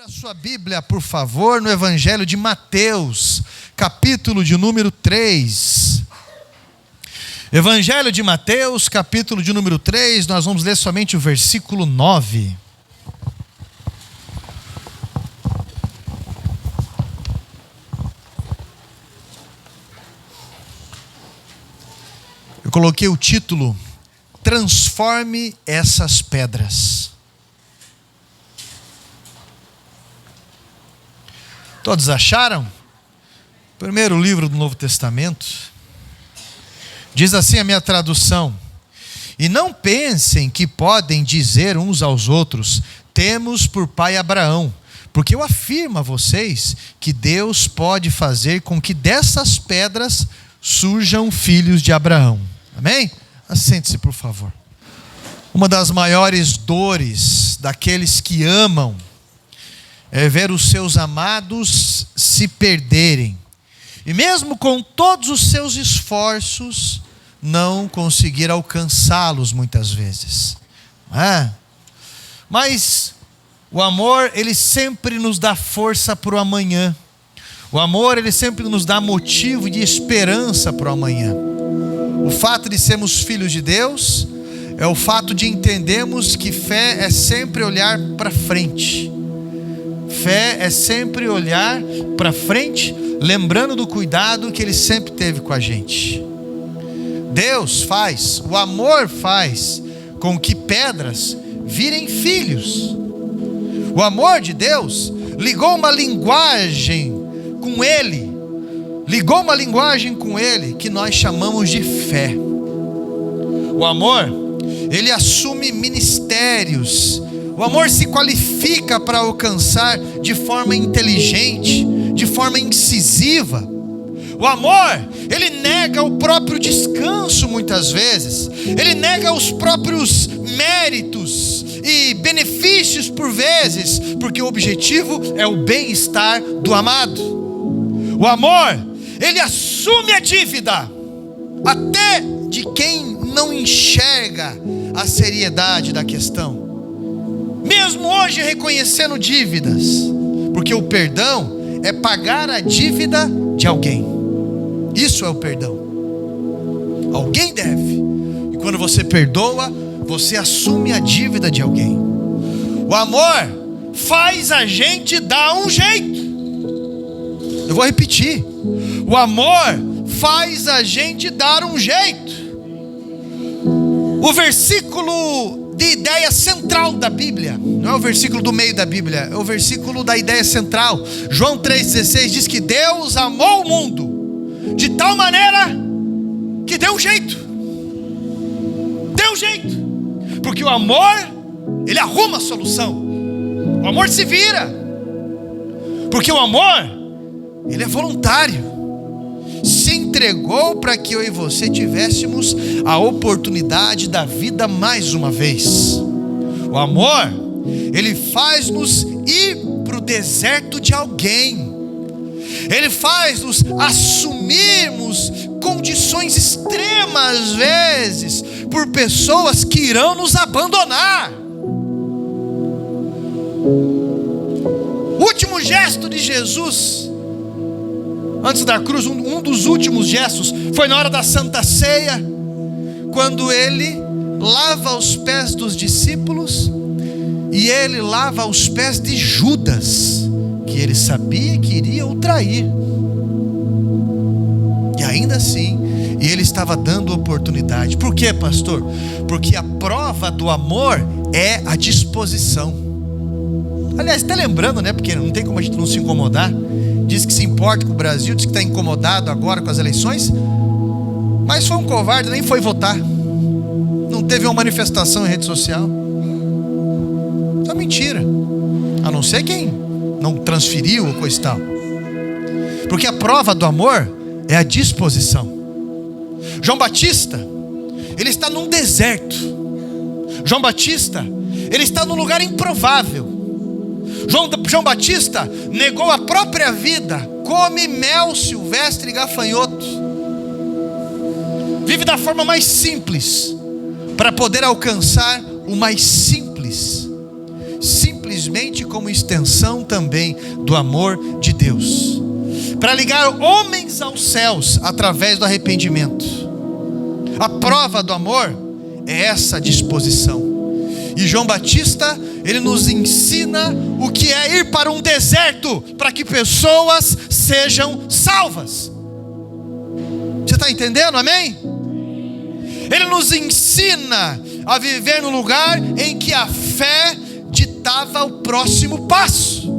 Abra sua Bíblia, por favor, no Evangelho de Mateus, capítulo de número 3. Evangelho de Mateus, capítulo de número 3, nós vamos ler somente o versículo 9. Eu coloquei o título: Transforme essas pedras. Todos acharam? Primeiro livro do Novo Testamento. Diz assim a minha tradução: E não pensem que podem dizer uns aos outros: temos por pai Abraão, porque eu afirmo a vocês que Deus pode fazer com que dessas pedras surjam filhos de Abraão. Amém? Assente-se, por favor. Uma das maiores dores daqueles que amam é ver os seus amados se perderem. E mesmo com todos os seus esforços, não conseguir alcançá-los muitas vezes. Mas o amor, ele sempre nos dá força para o amanhã. O amor, ele sempre nos dá motivo de esperança para o amanhã. O fato de sermos filhos de Deus é o fato de entendermos que fé é sempre olhar para frente. Fé é sempre olhar para frente, lembrando do cuidado que Ele sempre teve com a gente. Deus faz, o amor faz com que pedras virem filhos. O amor de Deus ligou uma linguagem com Ele, que nós chamamos de fé. O amor, ele assume ministérios. O amor se qualifica para alcançar de forma inteligente, de forma incisiva. O amor, ele nega o próprio descanso muitas vezes. Ele nega os próprios méritos e benefícios por vezes, porque o objetivo é o bem-estar do amado. O amor, ele assume a dívida, até de quem não enxerga a seriedade da questão. Mesmo hoje reconhecendo dívidas, porque o perdão é pagar a dívida de alguém. Isso é o perdão. Alguém deve, e quando você perdoa, você assume a dívida de alguém. O amor faz a gente dar um jeito. Eu vou repetir: o amor faz a gente dar um jeito. O versículo de ideia central da Bíblia, não é o versículo do meio da Bíblia, é o versículo da ideia central. João 3,16 diz que Deus amou o mundo de tal maneira que deu um jeito. Deu um jeito. Porque o amor, ele arruma a solução. O amor se vira. Porque o amor, ele é voluntário. Se entregou para que eu e você tivéssemos a oportunidade da vida mais uma vez. O amor, ele faz-nos ir para o deserto de alguém. Ele faz-nos assumirmos condições extremas às vezes por pessoas que irão nos abandonar. O último gesto de Jesus antes da cruz, um dos últimos gestos, foi na hora da Santa Ceia, quando ele lava os pés dos discípulos, e ele lava os pés de Judas, que ele sabia que iria o trair. E ainda assim, ele estava dando oportunidade. Por quê, pastor? Porque a prova do amor é a disposição. Aliás, está lembrando, né? Porque não tem como a gente não se incomodar. Diz que se importa com o Brasil, diz que está incomodado agora com as eleições, mas foi um covarde, nem foi votar. Não teve uma manifestação em rede social. Isso é mentira. A não ser quem não transferiu ou coisa e tal. Porque a prova do amor é a disposição. João Batista, ele está num deserto. João Batista, ele está num lugar improvável. João Batista negou a própria vida, come mel silvestre e gafanhoto, vive da forma mais simples para poder alcançar o mais simples. simplesmente como extensão também do amor de Deus, para ligar homens aos céus através do arrependimento. A prova do amor é essa disposição. E João Batista, ele nos ensina o que é ir para um deserto para que pessoas sejam salvas. Você está entendendo? Amém? Ele nos ensina a viver no lugar em que a fé ditava o próximo passo.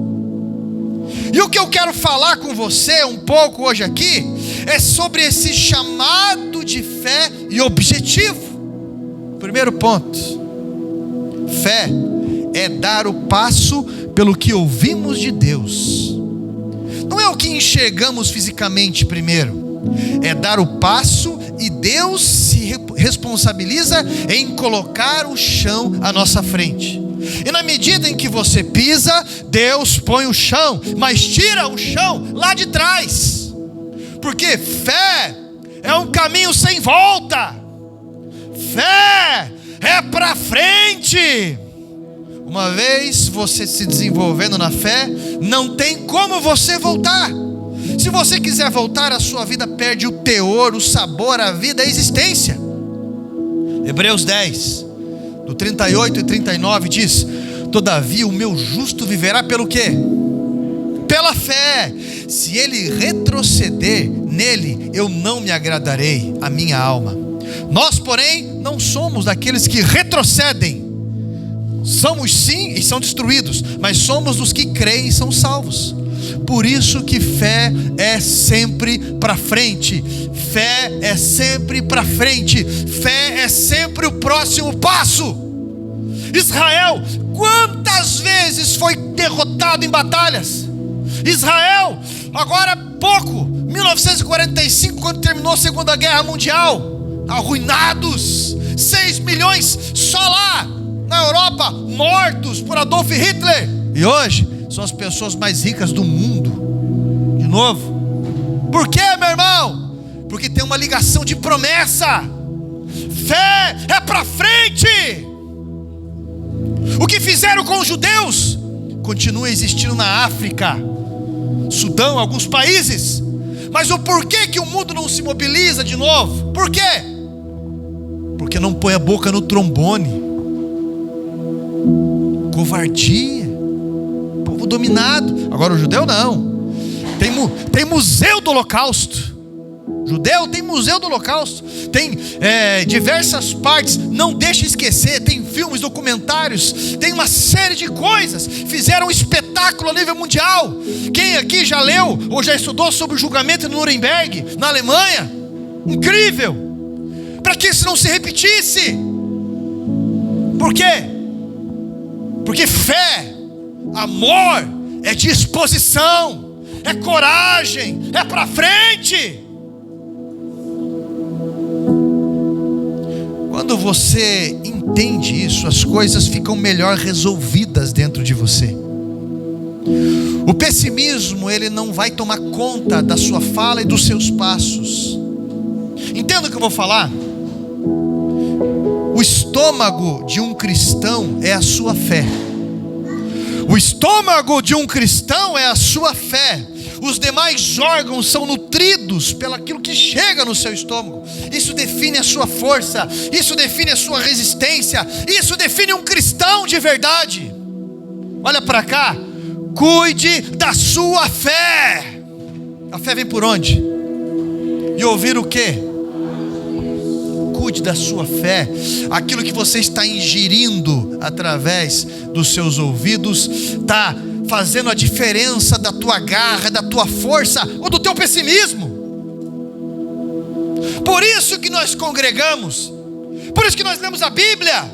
E o que eu quero falar com você um pouco hoje aqui é sobre esse chamado de fé e objetivo. Primeiro ponto: fé é dar o passo pelo que ouvimos de Deus. Não é o que enxergamos fisicamente primeiro, é dar o passo e Deus se responsabiliza em colocar o chão à nossa frente. E na medida em que você pisa, Deus põe o chão, mas tira o chão lá de trás. Porque fé é um caminho sem volta. Fé é para frente. Uma vez você se desenvolvendo na fé, não tem como você voltar. Se você quiser voltar, a sua vida perde o teor, o sabor, a vida, a existência. Hebreus 10, do 38 e 39 diz: todavia o meu justo viverá pelo quê? Pela fé. Se ele retroceder, nele eu não me agradarei, a minha alma. Nós, porém, não somos daqueles que retrocedem. Somos sim e são destruídos, mas somos dos que creem e são salvos. Por isso que fé é sempre para frente. Fé é sempre para frente. Fé é sempre o próximo passo. Israel, quantas vezes foi derrotado em batalhas? Israel, agora há pouco, 1945, quando terminou a Segunda Guerra Mundial, arruinados, 6 milhões só lá na Europa, mortos por Adolf Hitler. E hoje são as pessoas mais ricas do mundo. De novo. Por quê, meu irmão? Porque tem uma ligação de promessa. Fé é para frente. O que fizeram com os judeus continua existindo na África, Sudão, alguns países. Mas o porquê que o mundo não se mobiliza de novo? Por quê? Porque não põe a boca no trombone. Covardia. Povo dominado. Agora o judeu não. Tem museu do Holocausto. Judeu tem museu do Holocausto. Tem diversas partes. Não deixe esquecer. Tem filmes, documentários. Tem uma série de coisas. Fizeram um espetáculo a nível mundial. Quem aqui já leu ou já estudou sobre o julgamento de Nuremberg, na Alemanha? Incrível. Para que isso não se repetisse? Por quê? Porque fé, amor, é disposição, é coragem, é para frente. Quando você entende isso, as coisas ficam melhor resolvidas dentro de você. O pessimismo, ele não vai tomar conta da sua fala e dos seus passos. Entenda o que eu vou falar? O estômago de um cristão é a sua fé. O estômago de um cristão é a sua fé. Os demais órgãos são nutridos pelo aquilo que chega no seu estômago. Isso define a sua força. Isso define a sua resistência. Isso define um cristão de verdade. Olha para cá. Cuide da sua fé. A fé vem por onde? E ouvir o quê? Cuide da sua fé. Aquilo que você está ingerindo através dos seus ouvidos está fazendo a diferença da tua garra, da tua força ou do teu pessimismo. Por isso que nós congregamos, por isso que nós lemos a Bíblia,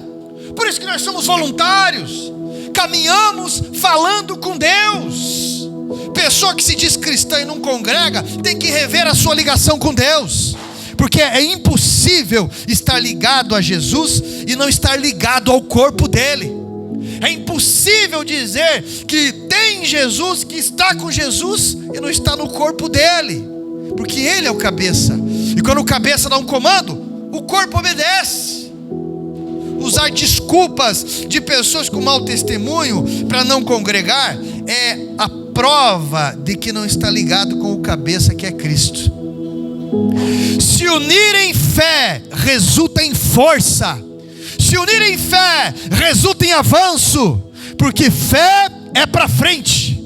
por isso que nós somos voluntários, caminhamos falando com Deus. Pessoa que se diz cristã e não congrega tem que rever a sua ligação com Deus, porque é impossível estar ligado a Jesus e não estar ligado ao corpo dele. É impossível dizer que tem Jesus, que está com Jesus e não está no corpo dele, porque ele é o cabeça. E quando o cabeça dá um comando, o corpo obedece. usar desculpas de pessoas com mau testemunho para não congregar é a prova de que não está ligado com o cabeça, que é Cristo. Se unir em fé resulta em força. Se unir em fé resulta em avanço, porque fé é para frente.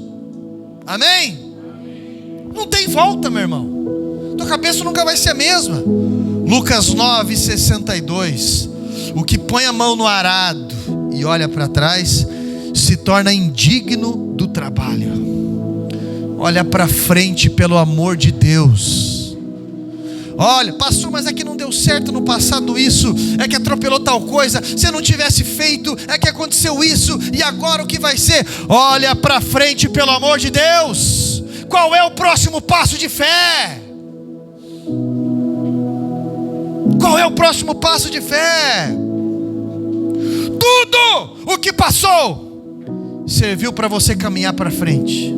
Amém? Não tem volta, meu irmão. Tua cabeça nunca vai ser a mesma. Lucas 9:62. O que põe a mão no arado e olha para trás se torna indigno do trabalho. Olha para frente, pelo amor de Deus. Olha, pastor, mas é que não deu certo no passado isso, é que atropelou tal coisa, se eu não tivesse feito, é que aconteceu isso, e agora o que vai ser? Olha para frente, pelo amor de Deus. Qual é o próximo passo de fé? Qual é o próximo passo de fé? Tudo o que passou serviu para você caminhar para frente.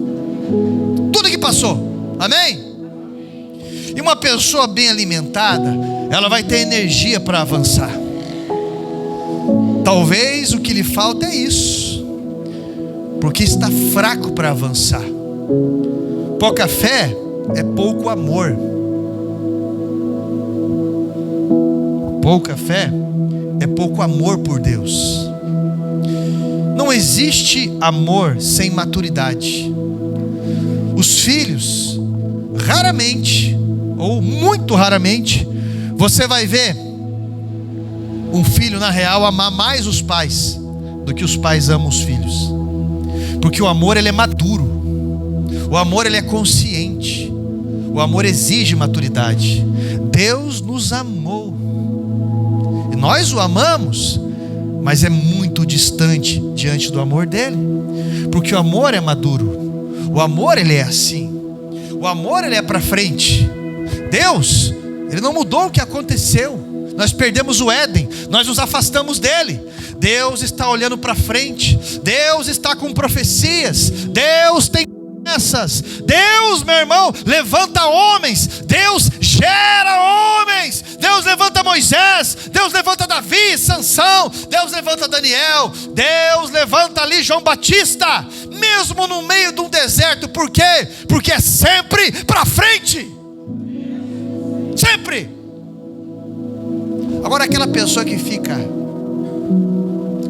Tudo que passou, amém? E uma pessoa bem alimentada, ela vai ter energia para avançar. Talvez o que lhe falta é isso, porque está fraco para avançar. Pouca fé é pouco amor. Pouca fé é pouco amor por Deus. Não existe amor sem maturidade. Os filhos, raramente, ou muito raramente, você vai ver um filho, na real, amar mais os pais do que os pais amam os filhos. Porque o amor, ele é maduro. O amor, ele é consciente. O amor exige maturidade. Deus nos amou. E nós o amamos, mas é muito distante diante do amor dele. Porque o amor é maduro. O amor, ele é assim. O amor, ele é para frente. Deus, ele não mudou o que aconteceu. Nós perdemos o Éden, nós nos afastamos dele. Deus está olhando para frente. Deus está com profecias. Deus tem promessas. Deus, meu irmão, levanta homens. Deus gera homens. Deus levanta Moisés. Deus levanta Davi, Sansão. Deus levanta Daniel. Deus levanta ali João Batista, mesmo no meio de um deserto. Por quê? Porque é sempre para frente. Sempre. Agora aquela pessoa que fica,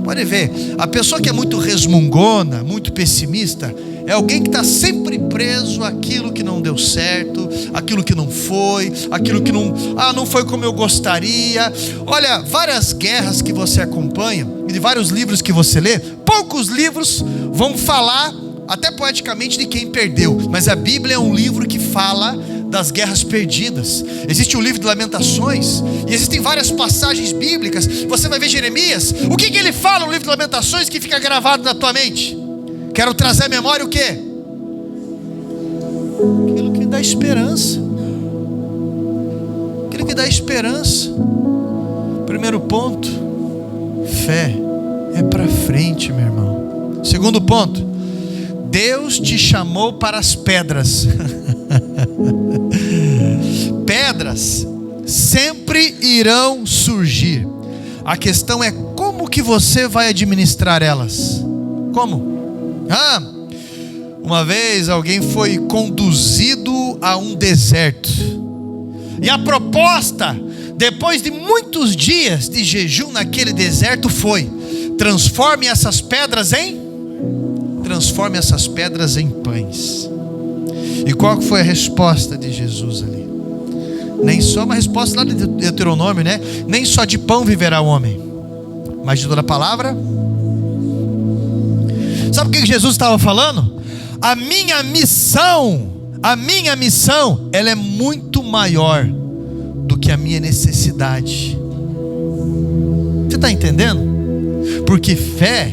pode ver, a pessoa que é muito resmungona, muito pessimista, é alguém que está sempre preso àquilo que não deu certo, aquilo que não foi, aquilo que não foi como eu gostaria. Olha, várias guerras que você acompanha, e de vários livros que você lê, poucos livros vão falar, até poeticamente, de quem perdeu, mas a Bíblia é um livro que fala das guerras perdidas. Existe o livro de Lamentações, e existem várias passagens bíblicas. Você vai ver Jeremias, o que ele fala no livro de Lamentações que fica gravado na tua mente? Quero trazer à memória o quê? Aquilo que dá esperança. Aquilo que dá esperança. Primeiro ponto, fé é para frente, meu irmão. Segundo ponto, Deus te chamou para as pedras. Pedras sempre irão surgir. A questão é como que você vai administrar elas. Como? Uma vez alguém foi conduzido a um deserto, e a proposta, depois de muitos dias de jejum naquele deserto, foi: transforme essas pedras em pães. E qual foi a resposta de Jesus ali? Nem só uma resposta lá de Deuteronômio, né? Nem só de pão viverá o homem, mas de toda a palavra. Sabe o que Jesus estava falando? A minha missão, ela é muito maior do que a minha necessidade. Você está entendendo? Porque fé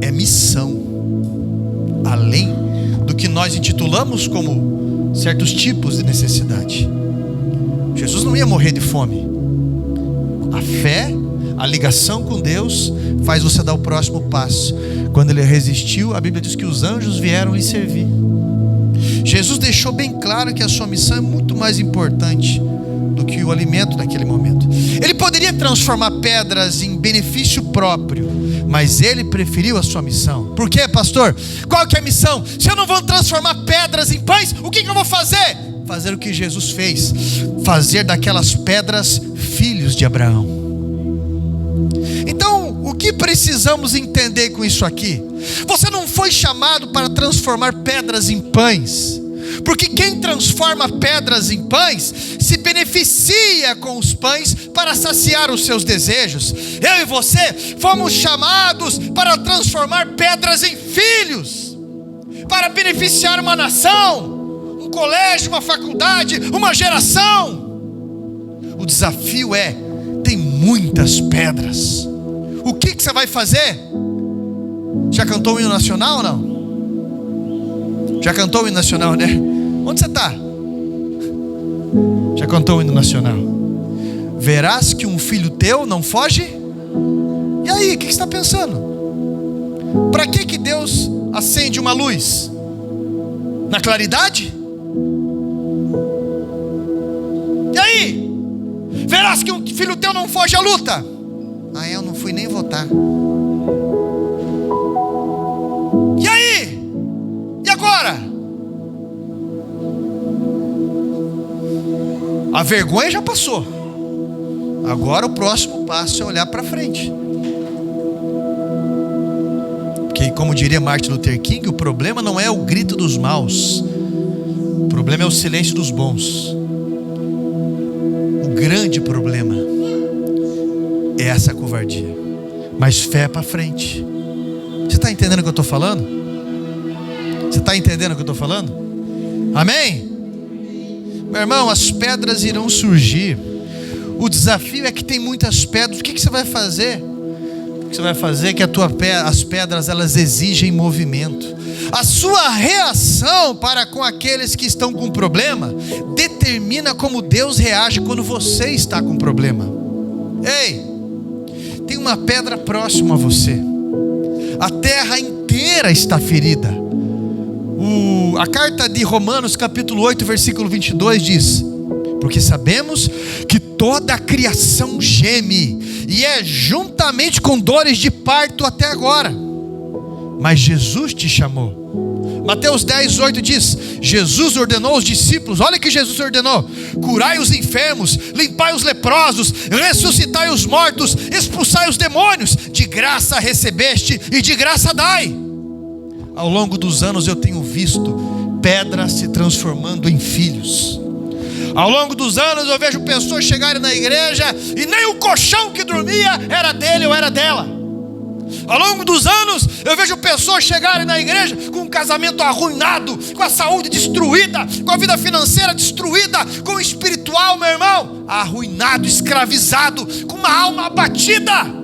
é missão, além do que nós intitulamos como certos tipos de necessidade. Jesus não ia morrer de fome. A fé, a ligação com Deus, faz você dar o próximo passo. Quando ele resistiu, a Bíblia diz que os anjos vieram lhe servir. Jesus deixou bem claro que a sua missão é muito mais importante do que o alimento naquele momento. Ele poderia transformar pedras em benefício próprio, mas ele preferiu a sua missão. Por quê, pastor? Qual que é a missão? Se eu não vou transformar pedras em pães, o que eu vou fazer? Fazer o que Jesus fez, fazer daquelas pedras filhos de Abraão. Então, o que precisamos entender com isso aqui? Você não foi chamado para transformar pedras em pães, porque quem transforma pedras em pães se beneficia com os pães para saciar os seus desejos. Eu e você fomos chamados para transformar pedras em filhos, para beneficiar uma nação, um colégio, uma faculdade, uma geração. O desafio tem muitas pedras. O que você vai fazer? Já cantou o hino nacional ou não? Já cantou o hino nacional, né? Onde você está? Já cantou o hino nacional? Verás que um filho teu não foge? E aí, o que você está pensando? Para que Deus acende uma luz? Na claridade? E aí? Verás que um filho teu não foge à luta? Eu não fui nem votar. E aí? E agora? A vergonha já passou. Agora o próximo passo é olhar para frente. Porque, como diria Martin Luther King, o problema não é o grito dos maus, o problema é o silêncio dos bons. O grande problema é essa covardia. Mas fé para frente. Você está entendendo o que eu estou falando? Você está entendendo o que eu estou falando? Amém? Meu irmão, as pedras irão surgir. O desafio é que tem muitas pedras. O que você vai fazer? O que você vai fazer é que as pedras, elas exigem movimento. A sua reação para com aqueles que estão com problema determina como Deus reage quando você está com problema. Ei, tem uma pedra próxima a você. A terra inteira está ferida. A carta de Romanos capítulo 8 versículo 22 diz: porque sabemos que toda a criação geme e é juntamente com dores de parto até agora, mas Jesus te chamou. Mateus 10:8 diz: Jesus ordenou aos discípulos, olha que Jesus ordenou: curai os enfermos, limpai os leprosos, ressuscitai os mortos, expulsai os demônios, de graça recebeste e de graça dai. Ao longo dos anos eu tenho visto pedras se transformando em filhos. Ao longo dos anos eu vejo pessoas chegarem na igreja e nem o colchão que dormia era dele ou era dela. Ao longo dos anos eu vejo pessoas chegarem na igreja com um casamento arruinado, com a saúde destruída, com a vida financeira destruída, com o espiritual, meu irmão, arruinado, escravizado, com uma alma abatida.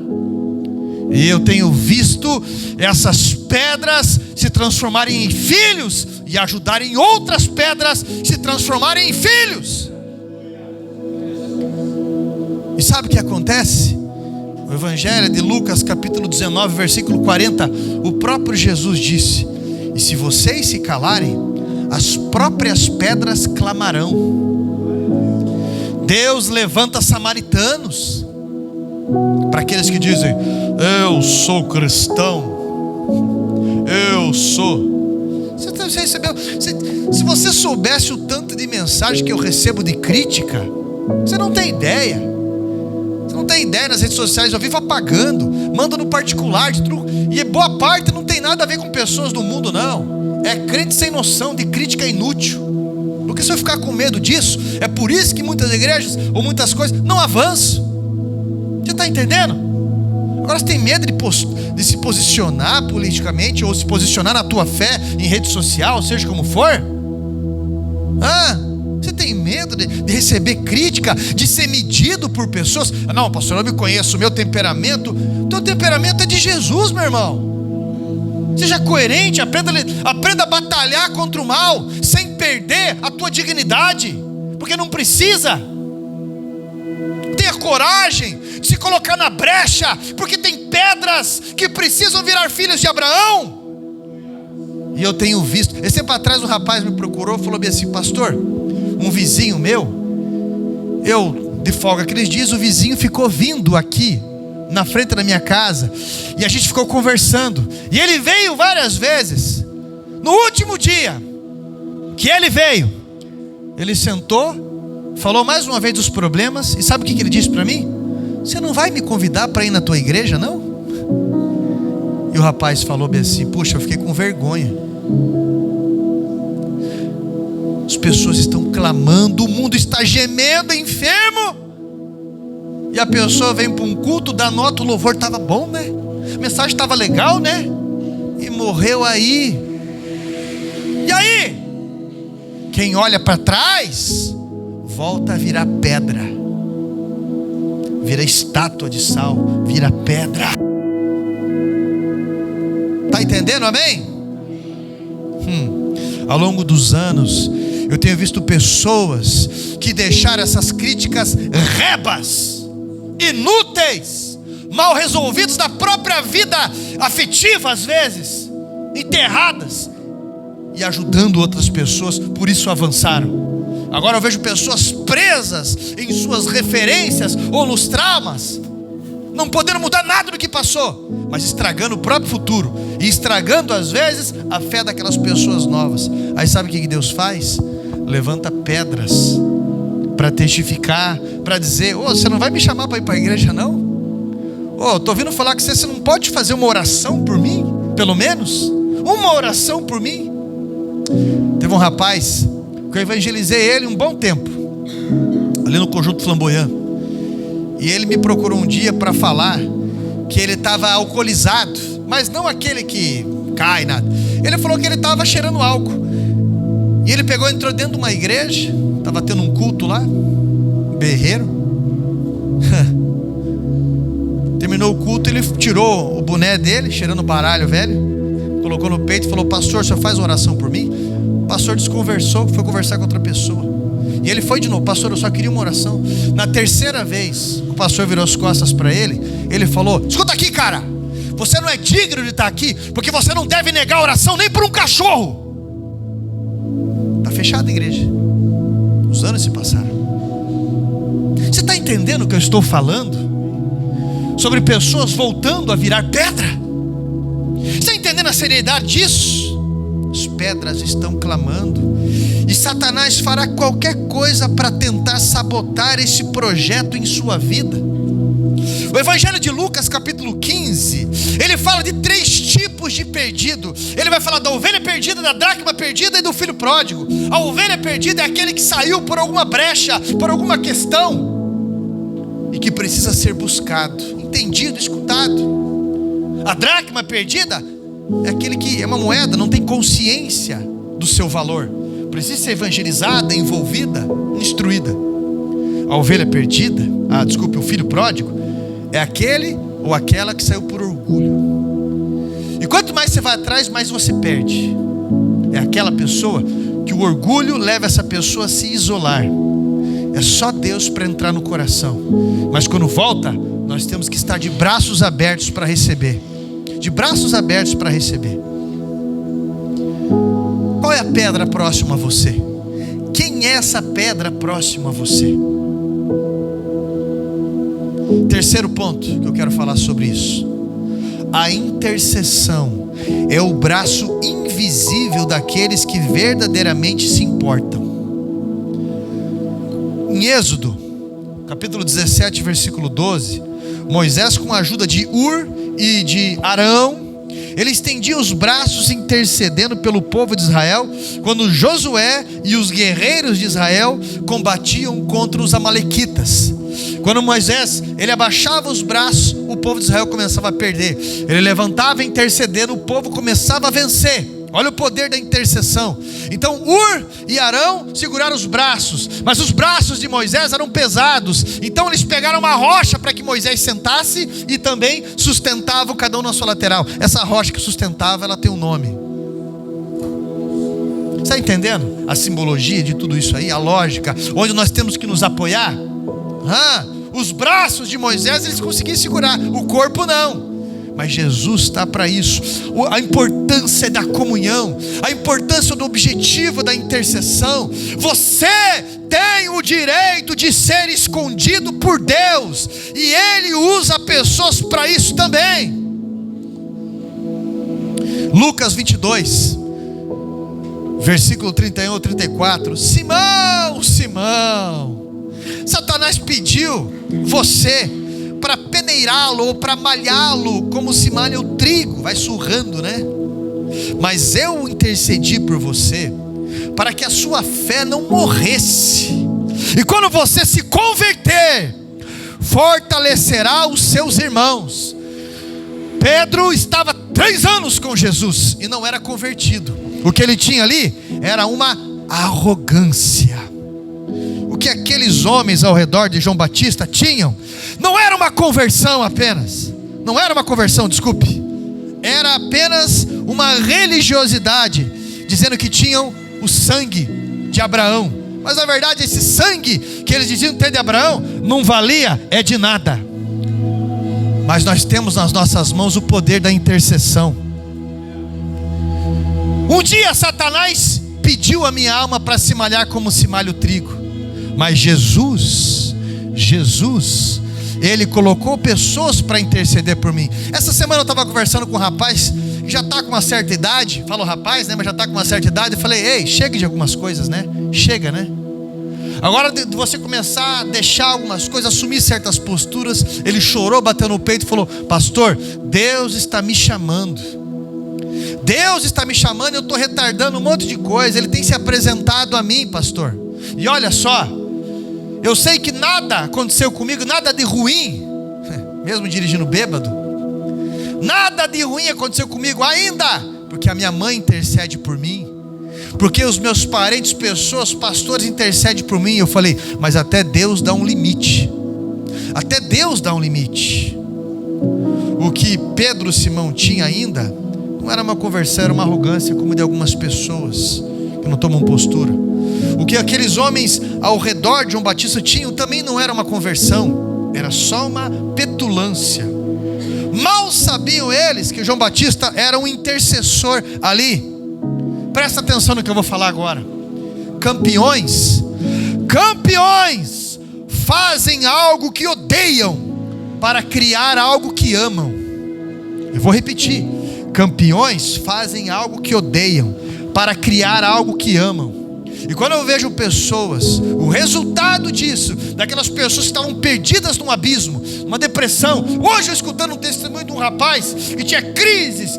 E eu tenho visto essas pedras se transformarem em filhos e ajudarem outras pedras se transformarem em filhos. E sabe o que acontece? O Evangelho de Lucas capítulo 19 versículo 40, o próprio Jesus disse: e se vocês se calarem, as próprias pedras clamarão. Deus levanta samaritanos para aqueles que dizem: eu sou cristão, eu sou. Você recebeu? Se você soubesse o tanto de mensagem que eu recebo de crítica, você não tem ideia. Você não tem ideia. Nas redes sociais eu vivo apagando, mando no particular de truco, e boa parte não tem nada a ver com pessoas do mundo, não. É crente sem noção, de crítica inútil. Porque se eu ficar com medo disso, é por isso que muitas igrejas ou muitas coisas não avançam. Você está entendendo? Agora você tem medo de se posicionar politicamente ou se posicionar na tua fé em rede social, seja como for? Você tem medo de receber crítica, de ser medido por pessoas? Não, pastor, eu me conheço, o meu temperamento. O teu temperamento é de Jesus, meu irmão. Seja coerente, aprenda a batalhar contra o mal, sem perder a tua dignidade, porque não precisa. Tenha coragem de se colocar na brecha, porque tem pedras que precisam virar filhos de Abraão. E eu tenho visto, esse tempo atrás um rapaz me procurou e falou bem assim: pastor, um vizinho meu, Eu, de folga aqueles dias, o vizinho ficou vindo aqui na frente da minha casa, e a gente ficou conversando, e ele veio várias vezes. No último dia que ele veio, ele sentou, falou mais uma vez dos problemas, e sabe o que ele disse para mim? Você não vai me convidar para ir na tua igreja, não? E o rapaz falou bem assim: puxa, eu fiquei com vergonha. As pessoas estão clamando, o mundo está gemendo, enfermo, e a pessoa vem para um culto, dá nota, o louvor estava bom, né? A mensagem estava legal, né? E morreu aí. E aí? Quem olha para trás volta a virar pedra, vira estátua de sal, vira pedra. Está entendendo, amém? Ao longo dos anos, eu tenho visto pessoas que deixaram essas críticas rebas, inúteis, mal resolvidos da própria vida afetiva, às vezes, enterradas, e ajudando outras pessoas, por isso avançaram. Agora eu vejo pessoas presas em suas referências ou nos traumas, não podendo mudar nada do que passou, mas estragando o próprio futuro, e estragando às vezes a fé daquelas pessoas novas. Aí sabe o que Deus faz? Levanta pedras para testificar, para dizer: você não vai me chamar para ir para a igreja, não? Estou ouvindo falar que você não pode fazer uma oração por mim? Pelo menos uma oração por mim? Teve um rapaz que eu evangelizei ele um bom tempo, ali no Conjunto Flamboyant, e ele me procurou um dia para falar que ele estava alcoolizado, mas não aquele que cai, nada. Ele falou que ele estava cheirando álcool, e ele pegou e entrou dentro de uma igreja, estava tendo um culto lá, berreiro. Terminou o culto, ele tirou o boné dele, cheirando baralho velho, colocou no peito e falou: pastor, o senhor faz oração por mim? O pastor desconversou, foi conversar com outra pessoa, e ele foi de novo: pastor, eu só queria uma oração. Na terceira vez, o pastor virou as costas para ele, ele falou: escuta aqui, cara, você não é digno de estar aqui, porque você não deve negar oração nem por um cachorro. Está fechada a igreja. Os anos se passaram. Você está entendendo o que eu estou falando? Sobre pessoas voltando a virar pedra. Você está entendendo a seriedade disso? As pedras estão clamando, e Satanás fará qualquer coisa para tentar sabotar esse projeto em sua vida. O Evangelho de Lucas, capítulo 15, ele fala de 3 tipos de perdido. Ele vai falar da ovelha perdida, da dracma perdida e do filho pródigo. A ovelha perdida é aquele que saiu por alguma brecha, por alguma questão, e que precisa ser buscado, entendido, escutado. A dracma perdida é aquele que é uma moeda, não tem consciência do seu valor, precisa ser evangelizada, envolvida, instruída. A ovelha perdida, o filho pródigo, é aquele ou aquela que saiu por orgulho. E quanto mais você vai atrás, mais você perde. É aquela pessoa que o orgulho leva essa pessoa a se isolar. É só Deus para entrar no coração. Mas quando volta, nós temos que estar de braços abertos para receber. De braços abertos para receber. Qual é a pedra próxima a você? Quem é essa pedra próxima a você? Terceiro ponto que eu quero falar sobre isso: a intercessão é o braço invisível daqueles que verdadeiramente se importam. Em Êxodo, capítulo 17, versículo 12, Moisés, com a ajuda de Ur e de Arão, ele estendia os braços intercedendo pelo povo de Israel, quando Josué e os guerreiros de Israel combatiam contra os amalequitas. Quando Moisés, ele abaixava os braços, o povo de Israel começava a perder. Ele levantava intercedendo, o povo começava a vencer. Olha o poder da intercessão. Então Ur e Arão seguraram os braços, mas os braços de Moisés eram pesados. Então eles pegaram uma rocha para que Moisés sentasse, e também sustentavam cada um na sua lateral. Essa rocha que sustentava, ela tem um nome. Você está entendendo a simbologia de tudo isso aí? A lógica, onde nós temos que nos apoiar? Os braços de Moisés eles conseguiam segurar, o corpo não. mas Jesus está para isso. A importância da comunhão, a importância do objetivo da intercessão. Você tem o direito de ser escondido por Deus, e Ele usa pessoas para isso também. Lucas 22, versículo 31 ao 34. Simão, Simão, Satanás pediu você para peneirá-lo ou para malhá-lo como se malha o trigo, vai surrando, né? Mas eu intercedi por você para que a sua fé não morresse, e quando você se converter, fortalecerá os seus irmãos. Pedro estava 3 anos com Jesus e não era convertido. O que ele tinha ali era uma arrogância. O que aqueles homens ao redor de João Batista tinham não era uma conversão apenas, não era uma conversão, desculpe, era apenas uma religiosidade, dizendo que tinham o sangue de Abraão. Mas na verdade esse sangue que eles diziam ter de Abraão não valia de nada. Mas nós temos nas nossas mãos o poder da intercessão. Um dia Satanás pediu a minha alma para se malhar como se malha o trigo, mas Jesus, Ele colocou pessoas para interceder por mim. Essa semana eu estava conversando com um rapaz que já está com uma certa idade. Falo rapaz, né? Mas já está com uma certa idade. Eu falei, ei, chega de algumas coisas, né? Chega, né? Agora de você começar a deixar algumas coisas, assumir certas posturas. Ele chorou, bateu no peito e falou, pastor, Deus está me chamando. Deus está me chamando e eu estou retardando um monte de coisa. Ele tem se apresentado a mim, pastor. E olha só, eu sei que nada aconteceu comigo, nada de ruim, mesmo dirigindo bêbado, nada de ruim aconteceu comigo ainda, porque a minha mãe intercede por mim, porque os meus parentes, pessoas, pastores intercedem por mim. Eu falei, mas até Deus dá um limite. Até Deus dá um limite. O que Pedro Simão tinha ainda não era uma conversão, era uma arrogância, como de algumas pessoas que não tomam postura. O que aqueles homens ao redor de João Batista tinham também não era uma conversão, era só uma petulância. Mal sabiam eles que João Batista era um intercessor ali. Presta atenção no que eu vou falar agora. Campeões fazem algo que odeiam para criar algo que amam. Eu vou repetir. Campeões fazem algo que odeiam para criar algo que amam. E quando eu vejo pessoas, o resultado disso, daquelas pessoas que estavam perdidas num abismo, uma depressão. Hoje eu escutando um testemunho de um rapaz que tinha crises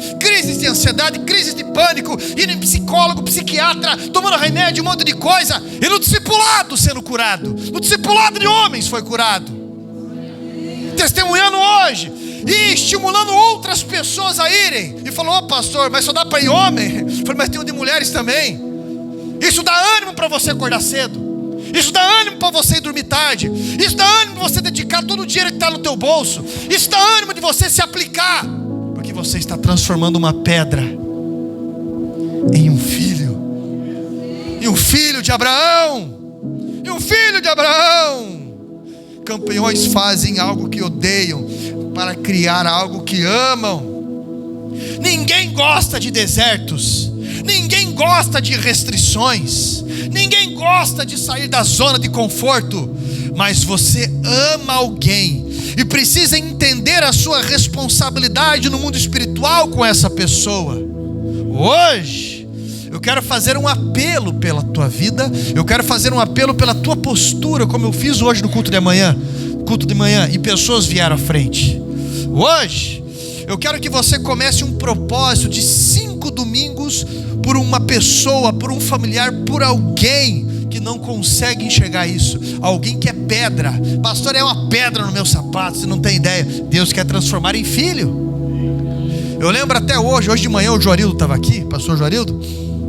de ansiedade, crises de pânico, indo em psicólogo, psiquiatra, tomando remédio, um monte de coisa, e no discipulado sendo curado, no discipulado de homens foi curado, testemunhando hoje e estimulando outras pessoas a irem. E falou, pastor, mas só dá para ir homem? Eu falei, mas tem um de mulheres também. Isso dá ânimo para você acordar cedo. Isso dá ânimo para você ir dormir tarde. Isso dá ânimo para você dedicar todo o dinheiro que está no teu bolso. Isso dá ânimo de você se aplicar, porque você está transformando uma pedra em um filho. E um filho de Abraão. E um filho de Abraão. Campeões fazem algo que odeiam para criar algo que amam. Ninguém gosta de desertos. Ninguém gosta de restrições. Ninguém gosta de sair da zona de conforto. Mas você ama alguém e precisa entender a sua responsabilidade no mundo espiritual com essa pessoa. Hoje eu quero fazer um apelo pela tua vida. Eu quero fazer um apelo pela tua postura, como eu fiz hoje no culto de manhã. E pessoas vieram à frente. Hoje eu quero que você comece um propósito de 5 domingos por uma pessoa, por um familiar, por alguém que não consegue enxergar isso. Alguém que é pedra. Pastor, é uma pedra no meu sapato, você não tem ideia. Deus quer transformar em filho. Eu lembro até hoje de manhã o Joarildo estava aqui, pastor Joarildo,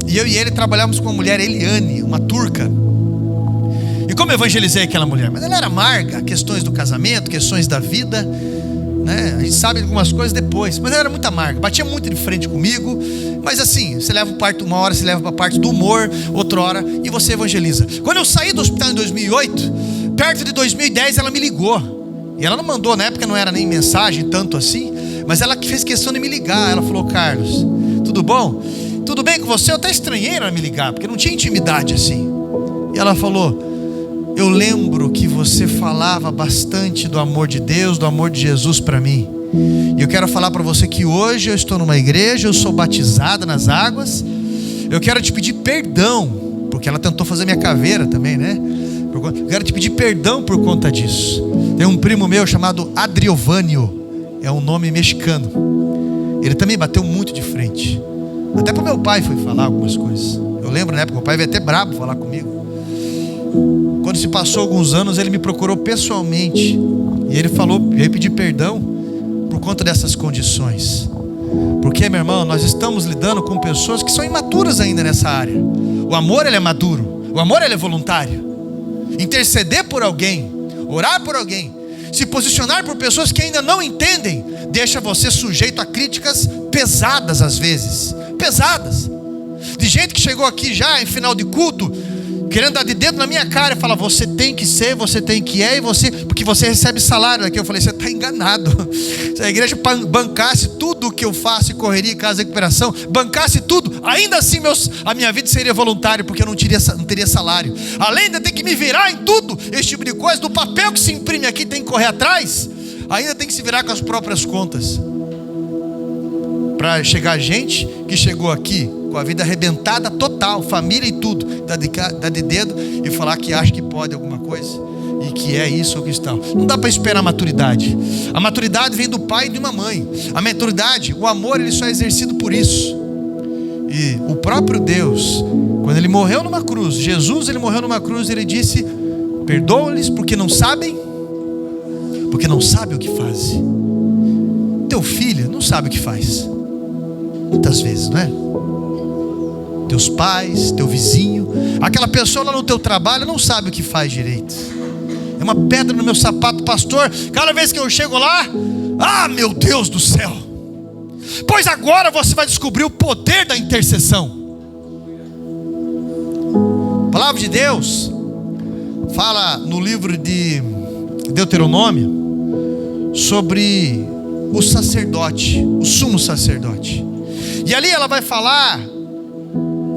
e eu e ele trabalhávamos com uma mulher, Eliane, uma turca. E como eu evangelizei aquela mulher? Mas ela era amarga, questões do casamento, questões da vida, né? A gente sabe algumas coisas depois, mas ela era muito amarga, batia muito de frente comigo. Mas assim, você leva parte uma hora, você leva para a parte do humor, outra hora, e você evangeliza. Quando eu saí do hospital em 2008, perto de 2010 ela me ligou. E ela não mandou, na época não era nem mensagem tanto assim, Mas ela fez questão de me ligar. Ela falou: Carlos, tudo bom? Tudo bem com você? Eu até estranhei ela me ligar, porque não tinha intimidade assim. E ela falou: eu lembro que você falava bastante do amor de Deus, do amor de Jesus para mim. E eu quero falar para você que hoje eu estou numa igreja, eu sou batizada nas águas. Eu quero te pedir perdão, porque ela tentou fazer minha caveira também, né? Eu quero te pedir perdão por conta disso. Tem um primo meu chamado Adriovânio, é um nome mexicano. Ele também bateu muito de frente. Até pro meu pai foi falar algumas coisas. Eu lembro na época, meu pai veio até brabo falar comigo. Quando se passou alguns anos, ele me procurou pessoalmente. E ele falou, veio pedir perdão por conta dessas condições. Porque, meu irmão, nós estamos lidando com pessoas que são imaturas ainda nessa área. O amor, ele é maduro. O amor, ele é voluntário. Interceder por alguém, orar por alguém, se posicionar por pessoas que ainda não entendem, deixa você sujeito a críticas pesadas às vezes. Pesadas. De gente que chegou aqui já em final de culto, querendo dar de dedo na minha cara e fala: você tem que ser, você tem que e você, porque você recebe salário daqui. Eu falei: você está enganado. Se a igreja bancasse tudo o que eu faço em correria, casa de recuperação, bancasse tudo, ainda assim a minha vida seria voluntária, porque eu não teria salário. Além de ter que me virar em tudo, esse tipo de coisa, do papel que se imprime aqui tem que correr atrás, ainda tem que se virar com as próprias contas. Para chegar gente que chegou aqui com a vida arrebentada total, família e tudo, dar de dedo e falar que acha que pode alguma coisa e que é isso ou que está. Não dá para esperar a maturidade. A maturidade vem do pai e de uma mãe. A maturidade, o amor, ele só é exercido por isso. E o próprio Deus, quando ele morreu numa cruz, Jesus, ele morreu numa cruz, ele disse: perdoa-lhes porque não sabem o que fazem. Teu filho não sabe o que faz. Muitas vezes, não é? Teus pais, teu vizinho, aquela pessoa lá no teu trabalho não sabe o que faz direito. É uma pedra no meu sapato, pastor. Cada vez que eu chego lá, meu Deus do céu. Pois agora você vai descobrir o poder da intercessão. A palavra de Deus fala no livro de Deuteronômio sobre o sacerdote, o sumo sacerdote. E ali ela vai falar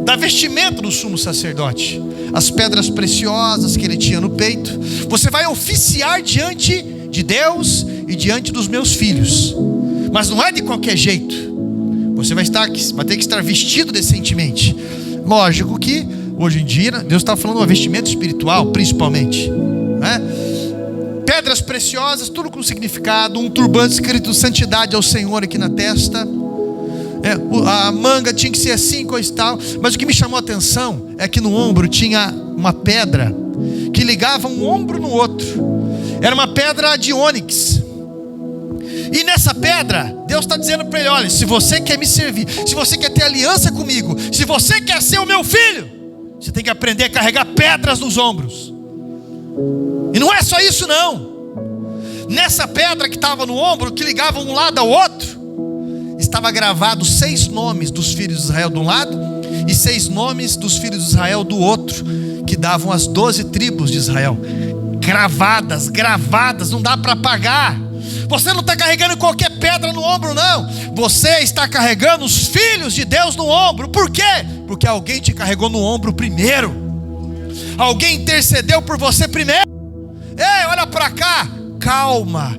da vestimenta do sumo sacerdote, as pedras preciosas que ele tinha no peito. Você vai oficiar diante de Deus e diante dos meus filhos, mas não é de qualquer jeito. Você vai ter que estar vestido decentemente. Lógico que hoje em dia Deus está falando de um vestimento espiritual, principalmente, né? Pedras preciosas, tudo com significado, um turbante escrito santidade ao Senhor aqui na testa. A manga tinha que ser assim, coisa e tal. Mas o que me chamou a atenção é que no ombro tinha uma pedra que ligava um ombro no outro. Era uma pedra de ônix. E nessa pedra, Deus está dizendo para ele: olha, se você quer me servir, se você quer ter aliança comigo, se você quer ser o meu filho, você tem que aprender a carregar pedras nos ombros. E não é só isso não. Nessa pedra que estava no ombro, que ligava um lado ao outro, estava gravado 6 nomes dos filhos de Israel de um lado e 6 nomes dos filhos de Israel do outro, que davam as 12 tribos de Israel. Gravadas, não dá para apagar. Você não está carregando qualquer pedra no ombro, não. Você está carregando os filhos de Deus no ombro. Por quê? Porque alguém te carregou no ombro primeiro. Alguém intercedeu por você primeiro. Ei, olha para cá. Calma,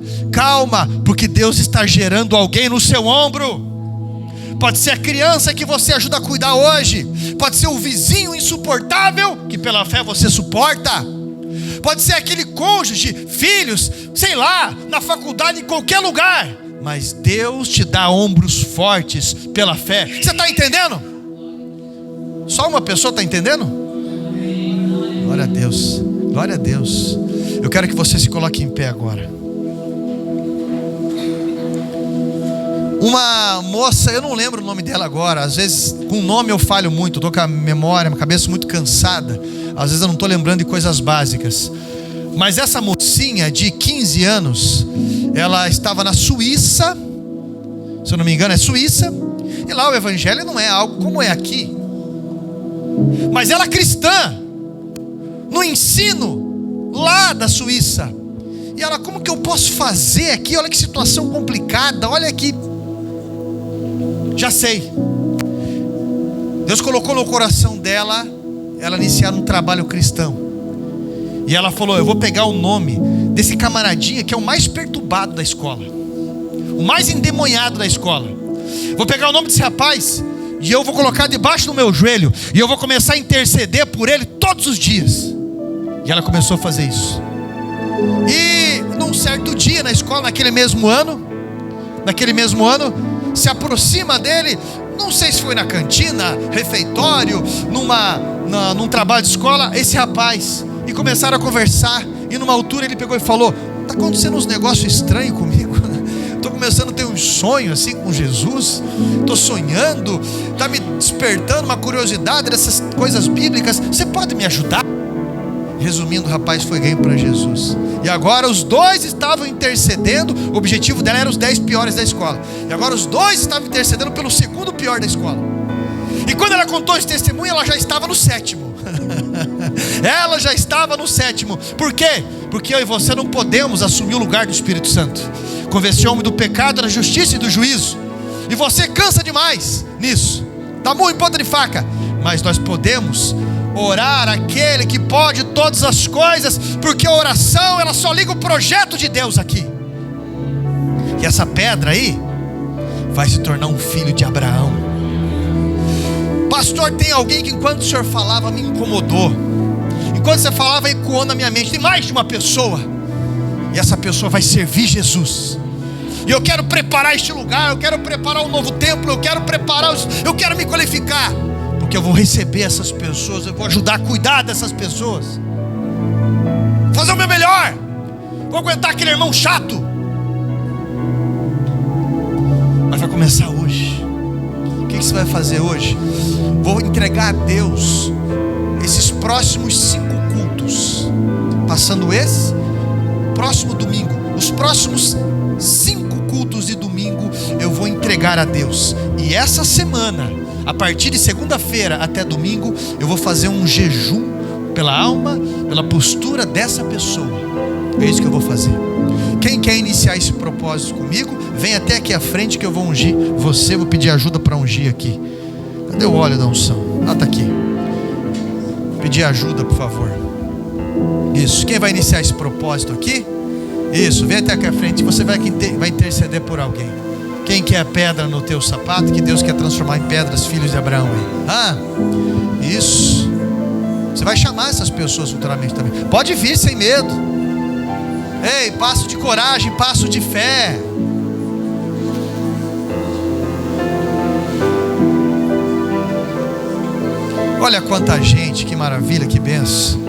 porque Deus está gerando alguém no seu ombro. Pode ser a criança que você ajuda a cuidar hoje, pode ser o vizinho insuportável que pela fé você suporta, pode ser aquele cônjuge, filhos, sei lá, na faculdade, em qualquer lugar. Mas Deus te dá ombros fortes pela fé. Você está entendendo? Só uma pessoa está entendendo? Glória a Deus, glória a Deus. Eu quero que você se coloque em pé agora. Uma moça, eu não lembro o nome dela agora. Às vezes com o nome eu falho muito, estou com a memória, minha cabeça muito cansada. Às vezes eu não estou lembrando de coisas básicas. Mas essa mocinha de 15 anos, ela estava na Suíça, se eu não me engano é Suíça, e lá o evangelho não é algo como é aqui. Mas ela é cristã, no ensino lá da Suíça. E ela, como que eu posso fazer aqui? Olha que situação complicada, olha aqui. Já sei. Deus colocou no coração dela, ela iniciar um trabalho cristão. E ela falou: eu vou pegar o nome desse camaradinha que é o mais perturbado da escola, o mais endemoniado da escola. Vou pegar o nome desse rapaz e eu vou colocar debaixo do meu joelho, e eu vou começar a interceder por ele todos os dias. E ela começou a fazer isso. E num certo dia na escola, naquele mesmo ano, se aproxima dele, não sei se foi na cantina, refeitório, num trabalho de escola, esse rapaz, e começaram a conversar. E numa altura ele pegou e falou: está acontecendo uns negócios estranhos comigo, estou começando a ter um sonho assim com Jesus, estou sonhando, está me despertando uma curiosidade dessas coisas bíblicas, você pode me ajudar? Resumindo, o rapaz foi ganho para Jesus. E agora os dois estavam intercedendo. O objetivo dela era os 10 piores da escola. E agora os dois estavam intercedendo pelo segundo pior da escola. E quando ela contou esse testemunho, ela já estava no 7º. Ela já estava no 7º. Por quê? Porque eu e você não podemos assumir o lugar do Espírito Santo. Convencer o homem do pecado, da justiça e do juízo. E você cansa demais nisso, está muito em ponta de faca. Mas nós podemos orar aquele que pode todas as coisas, porque a oração, ela só liga o projeto de Deus aqui. E essa pedra aí vai se tornar um filho de Abraão. Pastor, tem alguém que enquanto o senhor falava me incomodou. Enquanto você falava, ecoou na minha mente. Tem mais de uma pessoa, e essa pessoa vai servir Jesus. E eu quero preparar este lugar, eu quero preparar um novo templo, eu quero me qualificar, porque eu vou receber essas pessoas, eu vou ajudar a cuidar dessas pessoas, fazer o meu melhor, vou aguentar aquele irmão chato. Mas vai começar hoje. O que você vai fazer hoje? Vou entregar a Deus esses próximos 5 cultos, passando esse próximo domingo, os próximos 5 cultos de domingo eu vou entregar a Deus. E essa semana, a partir de segunda-feira até domingo, eu vou fazer um jejum pela alma, pela postura dessa pessoa. É isso que eu vou fazer. Quem quer iniciar esse propósito comigo, vem até aqui à frente que eu vou ungir você. Vou pedir ajuda para ungir aqui. Cadê o óleo da unção? Ah, está aqui. Pedir ajuda, por favor. Isso. Quem vai iniciar esse propósito aqui? Isso, vem até aqui à frente. Você vai interceder por alguém. Quem quer pedra no teu sapato, que Deus quer transformar em pedras, filhos de Abraão aí. Ah, isso. Você vai chamar essas pessoas futuramente também. Pode vir sem medo. Ei, passo de coragem, passo de fé. Olha quanta gente, que maravilha, que benção,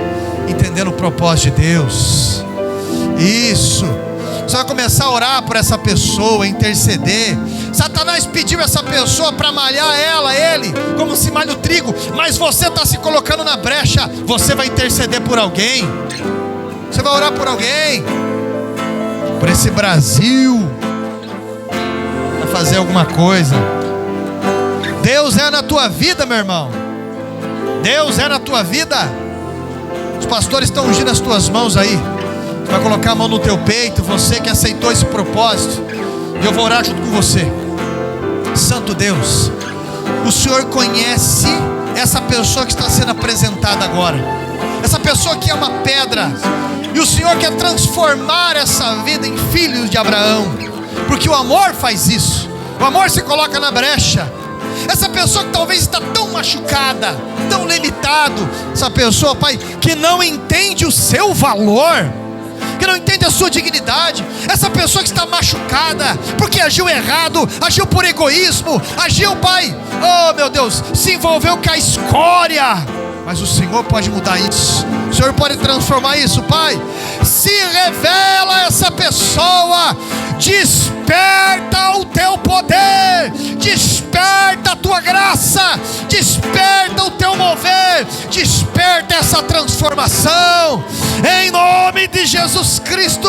entendendo o propósito de Deus. Isso. Você vai começar a orar por essa pessoa, interceder. Satanás pediu essa pessoa para malhar ele, como se malha o trigo. Mas você está se colocando na brecha. Você vai interceder por alguém. Você vai orar por alguém, por esse Brasil. Vai fazer alguma coisa. Deus é na tua vida, meu irmão. Deus é na tua vida. Os pastores estão ungindo as tuas mãos aí. Tu vai colocar a mão no teu peito, você que aceitou esse propósito, e eu vou orar junto com você. Santo Deus, o Senhor conhece essa pessoa que está sendo apresentada agora, essa pessoa que é uma pedra, e o Senhor quer transformar essa vida em filhos de Abraão, porque o amor faz isso. O amor se coloca na brecha. Essa pessoa que talvez está tão machucada, tão limitado, essa pessoa, Pai, que não entende o seu valor, que não entende a sua dignidade, essa pessoa que está machucada, porque agiu errado, agiu por egoísmo, agiu, Pai, oh meu Deus, se envolveu com a escória, mas o Senhor pode mudar isso, o Senhor pode transformar isso, Pai. Se revela a essa pessoa, desperta o teu poder, desperta a tua graça, desperta o teu mover, desperta essa transformação, em nome de Jesus Cristo.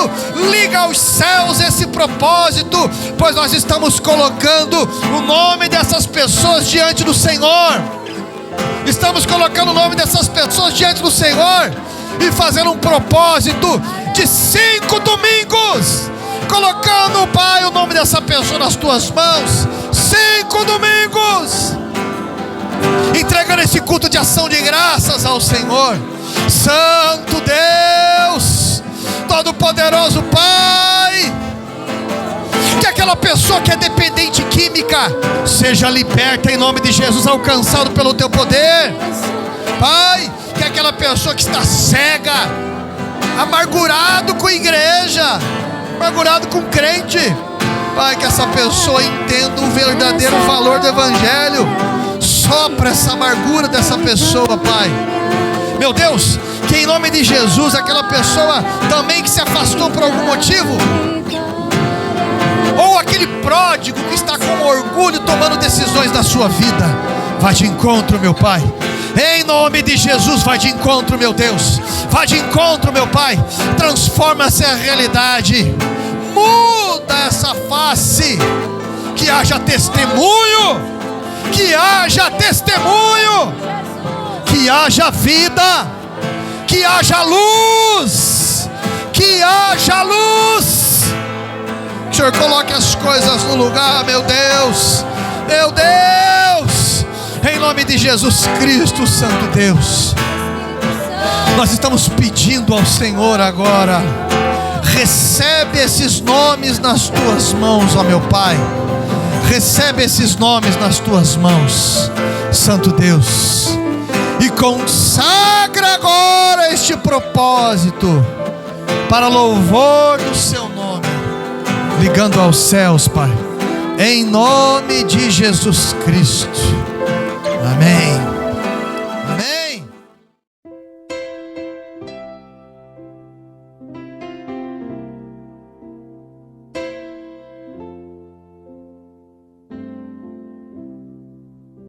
Liga aos céus esse propósito, pois nós estamos colocando o nome dessas pessoas diante do Senhor. Estamos colocando o nome dessas pessoas diante do Senhor, e fazendo um propósito de 5 domingos, colocando, Pai, o nome dessa pessoa nas tuas mãos. 5 domingos, entregando esse culto de ação de graças ao Senhor. Santo Deus, Todo-Poderoso Pai, que aquela pessoa que é dependente química seja liberta em nome de Jesus, alcançado pelo teu poder. Pai, que aquela pessoa que está cega, amargurado com a igreja, amargurado com crente, Pai, que essa pessoa entenda o verdadeiro valor do Evangelho. Sopra essa amargura dessa pessoa, Pai. Meu Deus, que em nome de Jesus, aquela pessoa também que se afastou por algum motivo, ou aquele pródigo que está com orgulho tomando decisões na sua vida, vai de encontro, meu Pai. Em nome de Jesus, vai de encontro, meu Deus. Vai de encontro, meu Pai. Transforma essa realidade. Muda essa face. Que haja testemunho. Que haja testemunho. Que haja vida. Que haja luz. Que haja luz. Que o Senhor coloque as coisas no lugar, meu Deus. Meu Deus. Em nome de Jesus Cristo, Santo Deus, nós estamos pedindo ao Senhor agora, recebe esses nomes nas tuas mãos, ó meu Pai. Recebe esses nomes nas tuas mãos, Santo Deus, e consagra agora este propósito para louvor do seu nome, ligando aos céus, Pai, em nome de Jesus Cristo. Amém.